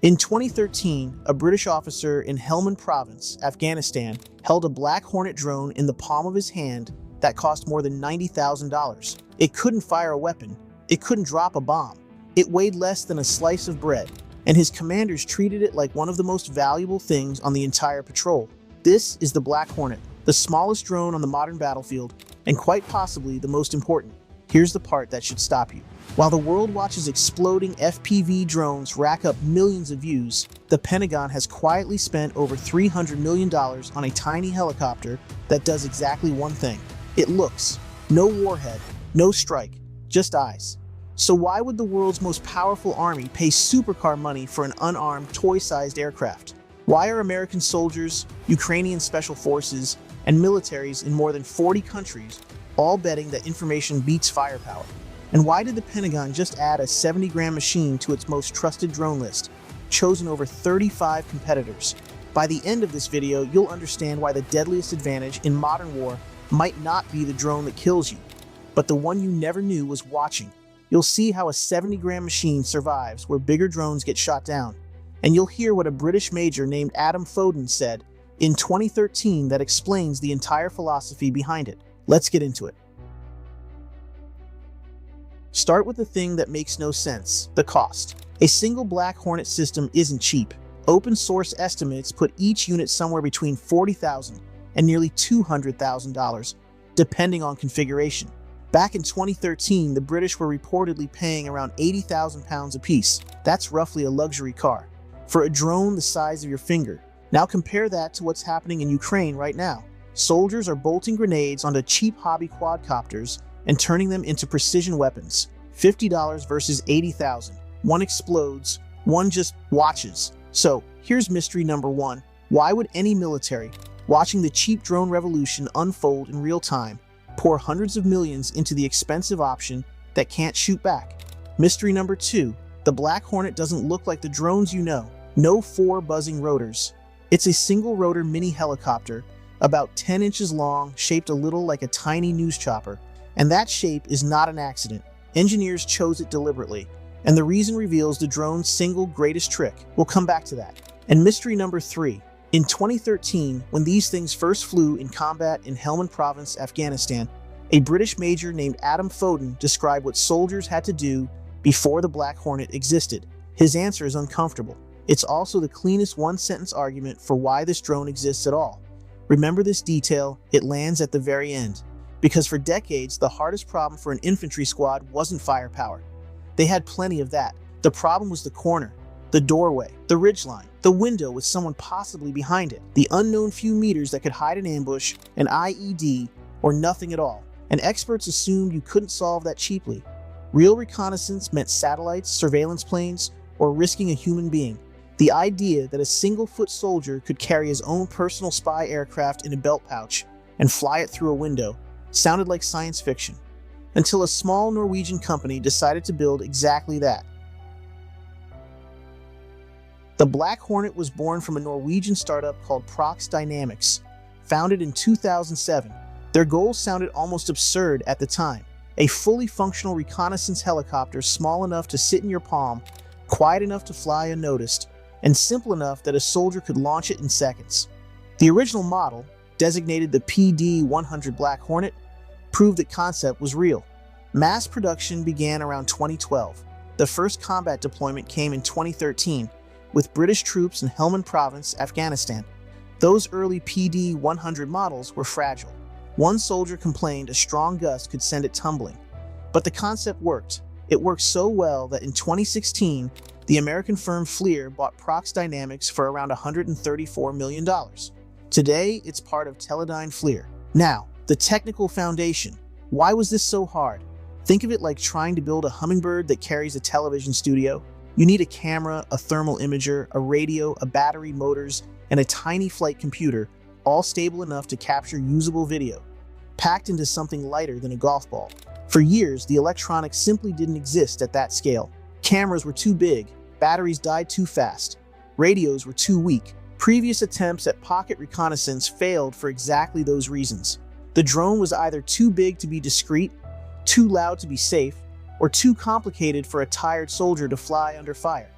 In 2013, a British officer in Helmand Province, Afghanistan, held a Black Hornet drone in the palm of his hand that cost more than $90,000. It couldn't fire a weapon. It couldn't drop a bomb. It weighed less than a slice of bread, and his commanders treated it like one of the most valuable things on the entire patrol. This is the Black Hornet, the smallest drone on the modern battlefield, and quite possibly the most important. Here's the part that should stop you. While the world watches exploding FPV drones rack up millions of views, the Pentagon has quietly spent over $300 million on a tiny helicopter that does exactly one thing. It looks. No warhead, no strike, just eyes. So why would the world's most powerful army pay supercar money for an unarmed, toy-sized aircraft? Why are American soldiers, Ukrainian special forces, and militaries in more than 40 countries all betting that information beats firepower? And why did the Pentagon just add a 70-gram machine to its most trusted drone list, chosen over 35 competitors? By the end of this video, you'll understand why the deadliest advantage in modern war might not be the drone that kills you, but the one you never knew was watching. You'll see how a 70-gram machine survives where bigger drones get shot down, and you'll hear what a British major named Adam Foden said in 2013 that explains the entire philosophy behind it. Let's get into it. Start with the thing that makes no sense, the cost. A single Black Hornet system isn't cheap. Open source estimates put each unit somewhere between $40,000 and nearly $200,000, depending on configuration. Back in 2013, the British were reportedly paying around £80,000 apiece. That's roughly a luxury car, for a drone the size of your finger. Now compare that to what's happening in Ukraine right now. Soldiers are bolting grenades onto cheap hobby quadcopters and turning them into precision weapons. $50 versus $80,000. One explodes, one just watches. So here's mystery number one. Why would any military, watching the cheap drone revolution unfold in real time, pour hundreds of millions into the expensive option that can't shoot back? Mystery number two. The Black Hornet doesn't look like the drones you know. No four buzzing rotors. It's a single rotor mini helicopter, about 10 inches long, shaped a little like a tiny news chopper. And that shape is not an accident. Engineers chose it deliberately, and the reason reveals the drone's single greatest trick. We'll come back to that. And mystery number three. In 2013, when these things first flew in combat in Helmand Province, Afghanistan, a British major named Adam Foden described what soldiers had to do before the Black Hornet existed. His answer is uncomfortable. It's also the cleanest one-sentence argument for why this drone exists at all. Remember this detail, it lands at the very end. Because for decades, the hardest problem for an infantry squad wasn't firepower. They had plenty of that. The problem was the corner, the doorway, the ridgeline, the window with someone possibly behind it, the unknown few meters that could hide an ambush, an IED, or nothing at all. And experts assumed you couldn't solve that cheaply. Real reconnaissance meant satellites, surveillance planes, or risking a human being. The idea that a single-foot soldier could carry his own personal spy aircraft in a belt pouch and fly it through a window sounded like science fiction, until a small Norwegian company decided to build exactly that. The Black Hornet was born from a Norwegian startup called Prox Dynamics, founded in 2007. Their goals sounded almost absurd at the time. A fully functional reconnaissance helicopter small enough to sit in your palm, quiet enough to fly unnoticed, and simple enough that a soldier could launch it in seconds. The original model, designated the PD-100 Black Hornet, proved that concept was real. Mass production began around 2012. The first combat deployment came in 2013, with British troops in Helmand Province, Afghanistan. Those early PD-100 models were fragile. One soldier complained a strong gust could send it tumbling. But the concept worked. It worked so well that in 2016, the American firm FLIR bought Prox Dynamics for around $134 million. Today, it's part of Teledyne FLIR. Now, the technical foundation. Why was this so hard? Think of it like trying to build a hummingbird that carries a television studio. You need a camera, a thermal imager, a radio, a battery, motors, and a tiny flight computer, all stable enough to capture usable video, packed into something lighter than a golf ball. For years, the electronics simply didn't exist at that scale. Cameras were too big, batteries died too fast, radios were too weak. Previous attempts at pocket reconnaissance failed for exactly those reasons. The drone was either too big to be discreet, too loud to be safe, or too complicated for a tired soldier to fly under fire.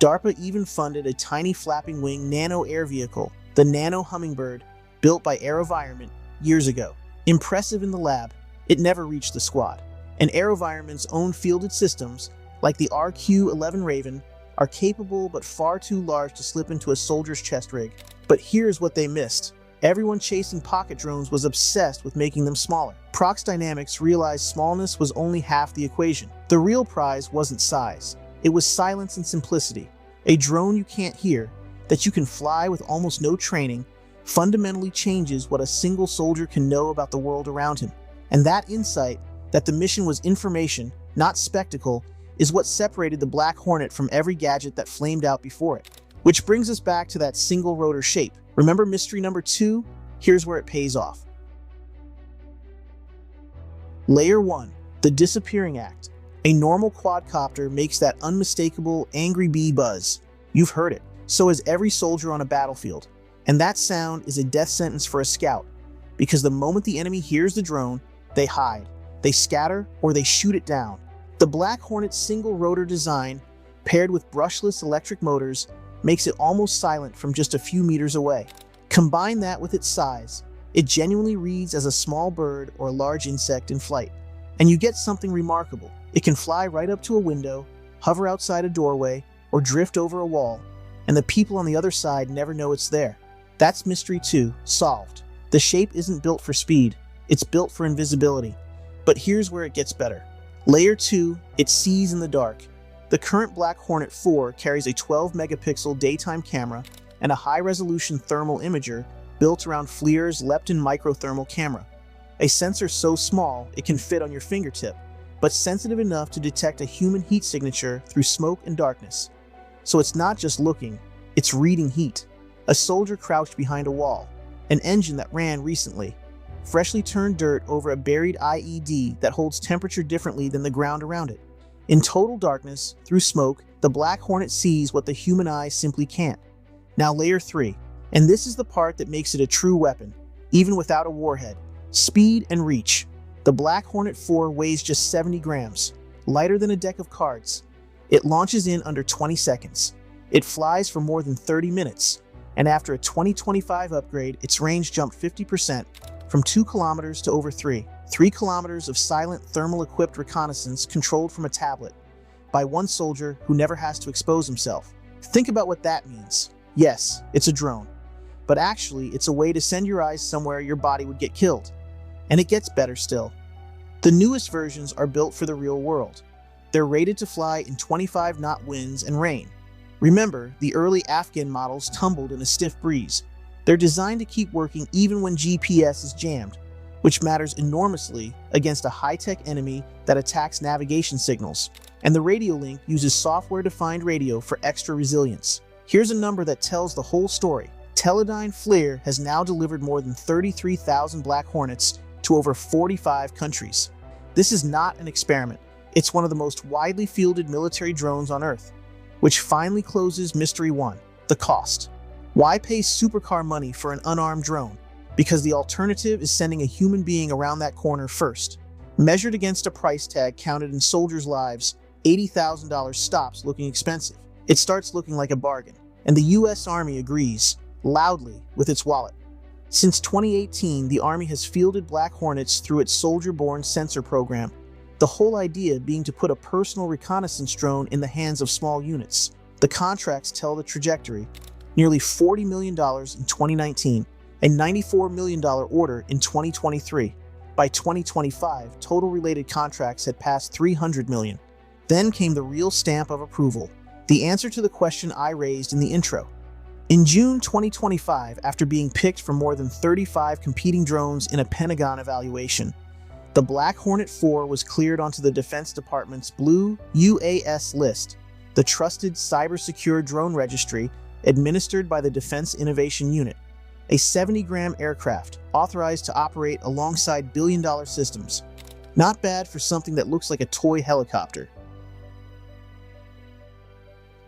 DARPA even funded a tiny flapping wing nano air vehicle, the Nano Hummingbird, built by AeroVironment years ago. Impressive in the lab, it never reached the squad. And AeroVironment's own fielded systems, like the RQ-11 Raven, are capable but far too large to slip into a soldier's chest rig. But here's what they missed. Everyone chasing pocket drones was obsessed with making them smaller. Prox Dynamics realized smallness was only half the equation. The real prize wasn't size. It was silence and simplicity. A drone you can't hear, that you can fly with almost no training, fundamentally changes what a single soldier can know about the world around him. And that insight, that the mission was information, not spectacle, is what separated the Black Hornet from every gadget that flamed out before it. Which brings us back to that single rotor shape. Remember mystery number 2? Here's where it pays off. Layer 1, the disappearing act. A normal quadcopter makes that unmistakable angry bee buzz. You've heard it. So has every soldier on a battlefield. And that sound is a death sentence for a scout, because the moment the enemy hears the drone, they hide, they scatter, or they shoot it down. The Black Hornet's single rotor design, paired with brushless electric motors, makes it almost silent from just a few meters away. Combine that with its size, it genuinely reads as a small bird or a large insect in flight. And you get something remarkable. It can fly right up to a window, hover outside a doorway, or drift over a wall, and the people on the other side never know it's there. That's mystery 2, solved. The shape isn't built for speed, it's built for invisibility. But here's where it gets better. Layer 2, it sees in the dark. The current Black Hornet 4 carries a 12-megapixel daytime camera and a high-resolution thermal imager built around FLIR's Lepton microthermal camera. A sensor so small it can fit on your fingertip, but sensitive enough to detect a human heat signature through smoke and darkness. So it's not just looking, it's reading heat. A soldier crouched behind a wall, an engine that ran recently, freshly turned dirt over a buried IED that holds temperature differently than the ground around it. In total darkness, through smoke, the Black Hornet sees what the human eye simply can't. Now layer 3, and this is the part that makes it a true weapon, even without a warhead. Speed and reach. The Black Hornet 4 weighs just 70 grams, lighter than a deck of cards. It launches in under 20 seconds. It flies for more than 30 minutes, and after a 2025 upgrade, its range jumped 50%, from 2 kilometers to over 3. 3 kilometers of silent thermal-equipped reconnaissance controlled from a tablet, by one soldier who never has to expose himself. Think about what that means. Yes, it's a drone, but actually it's a way to send your eyes somewhere your body would get killed. And it gets better still. The newest versions are built for the real world. They're rated to fly in 25-knot winds and rain. Remember, the early Afghan models tumbled in a stiff breeze. They're designed to keep working even when GPS is jammed, which matters enormously against a high-tech enemy that attacks navigation signals. And the radio link uses software-defined radio for extra resilience. Here's a number that tells the whole story. Teledyne FLIR has now delivered more than 33,000 Black Hornets to over 45 countries. This is not an experiment. It's one of the most widely fielded military drones on Earth, which finally closes mystery 1, the cost. Why pay supercar money for an unarmed drone? Because the alternative is sending a human being around that corner first. Measured against a price tag counted in soldiers' lives, $80,000 stops looking expensive. It starts looking like a bargain. And the US Army agrees, loudly, with its wallet. Since 2018, the Army has fielded Black Hornets through its Soldier-Borne Sensor program, the whole idea being to put a personal reconnaissance drone in the hands of small units. The contracts tell the trajectory: nearly $40 million in 2019, a $94 million order in 2023. By 2025, total related contracts had passed $300 million. Then came the real stamp of approval, the answer to the question I raised in the intro. In June 2025, after being picked from more than 35 competing drones in a Pentagon evaluation, the Black Hornet 4 was cleared onto the Defense Department's Blue UAS list, the trusted cyber-secure drone registry administered by the Defense Innovation Unit, a 70-gram aircraft authorized to operate alongside billion-dollar systems. Not bad for something that looks like a toy helicopter.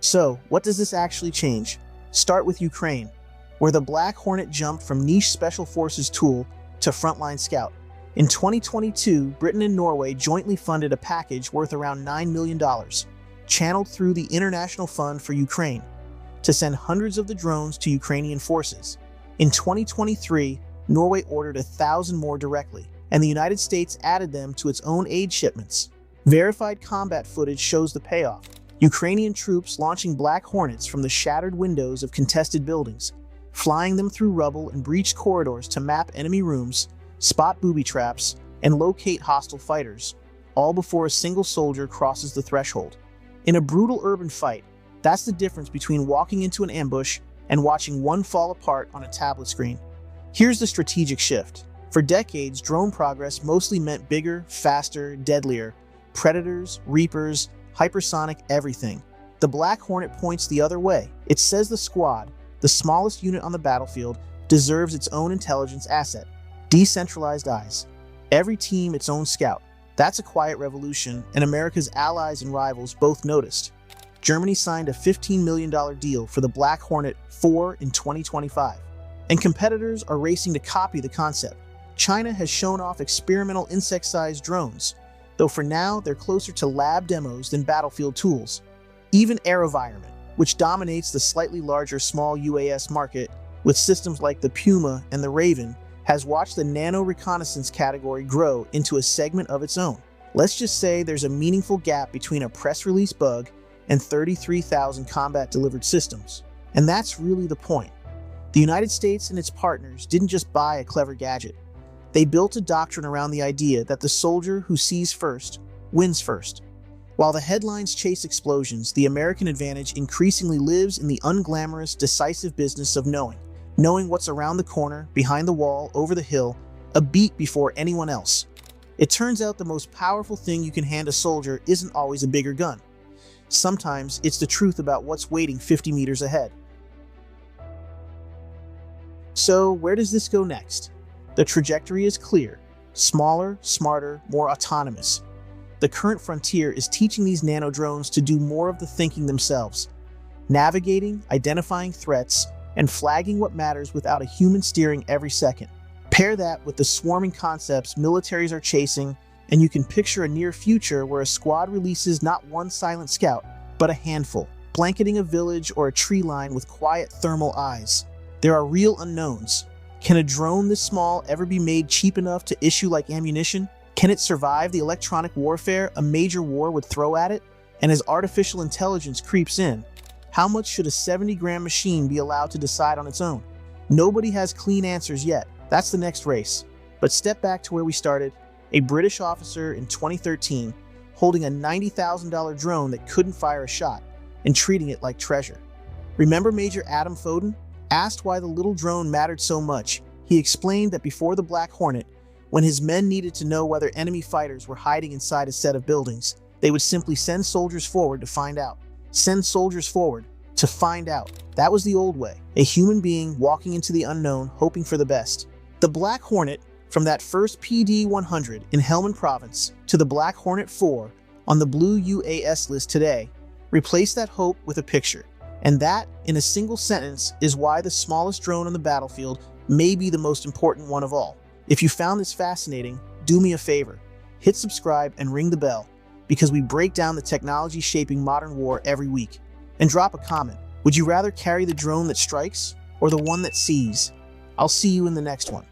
So, what does this actually change? Start with Ukraine, where the Black Hornet jumped from niche special forces tool to frontline scout. In 2022, Britain and Norway jointly funded a package worth around $9 million. channeled through the International Fund for Ukraine to send hundreds of the drones to Ukrainian forces. In 2023, Norway ordered 1,000 more directly, and the United States added them to its own aid shipments. Verified combat footage shows the payoff. Ukrainian troops launching Black Hornets from the shattered windows of contested buildings, flying them through rubble and breached corridors to map enemy rooms, spot booby traps, and locate hostile fighters, all before a single soldier crosses the threshold. In a brutal urban fight, that's the difference between walking into an ambush and watching one fall apart on a tablet screen. Here's the strategic shift. For decades, drone progress mostly meant bigger, faster, deadlier, predators, reapers, hypersonic everything. The Black Hornet points the other way. It says the squad, the smallest unit on the battlefield, deserves its own intelligence asset. Decentralized eyes. Every team its own scout. That's a quiet revolution, and America's allies and rivals both noticed. Germany signed a $15 million deal for the Black Hornet 4 in 2025, and competitors are racing to copy the concept. China has shown off experimental insect-sized drones, though for now they're closer to lab demos than battlefield tools. Even AeroVironment, which dominates the slightly larger small UAS market with systems like the Puma and the Raven, has watched the nano reconnaissance category grow into a segment of its own. Let's just say there's a meaningful gap between a press release bug and 33,000 combat-delivered systems. And that's really the point. The United States and its partners didn't just buy a clever gadget. They built a doctrine around the idea that the soldier who sees first wins first. While the headlines chase explosions, the American advantage increasingly lives in the unglamorous, decisive business of knowing what's around the corner, behind the wall, over the hill, a beat before anyone else. It turns out the most powerful thing you can hand a soldier isn't always a bigger gun. Sometimes it's the truth about what's waiting 50 meters ahead. So where does this go next? The trajectory is clear: smaller, smarter, more autonomous. The current frontier is teaching these nano drones to do more of the thinking themselves, navigating, identifying threats, and flagging what matters without a human steering every second. Pair that with the swarming concepts militaries are chasing, and you can picture a near future where a squad releases not one silent scout, but a handful, blanketing a village or a tree line with quiet thermal eyes. There are real unknowns. Can a drone this small ever be made cheap enough to issue like ammunition? Can it survive the electronic warfare a major war would throw at it? And as artificial intelligence creeps in, how much should a 70-gram machine be allowed to decide on its own? Nobody has clean answers yet. That's the next race. But step back to where we started. A British officer in 2013 holding a $90,000 drone that couldn't fire a shot and treating it like treasure. Remember Major Adam Foden? Asked why the little drone mattered so much, he explained that before the Black Hornet, when his men needed to know whether enemy fighters were hiding inside a set of buildings, they would simply send soldiers forward to find out. Send soldiers forward to find out. That was the old way. A human being walking into the unknown, hoping for the best. The Black Hornet, from that first PD-100 in Helmand Province to the Black Hornet 4 on the Blue UAS list today, replaced that hope with a picture. And that, in a single sentence, is why the smallest drone on the battlefield may be the most important one of all. If you found this fascinating, do me a favor. Hit subscribe and ring the bell, because we break down the technology shaping modern war every week. And drop a comment. Would you rather carry the drone that strikes or the one that sees? I'll see you in the next one.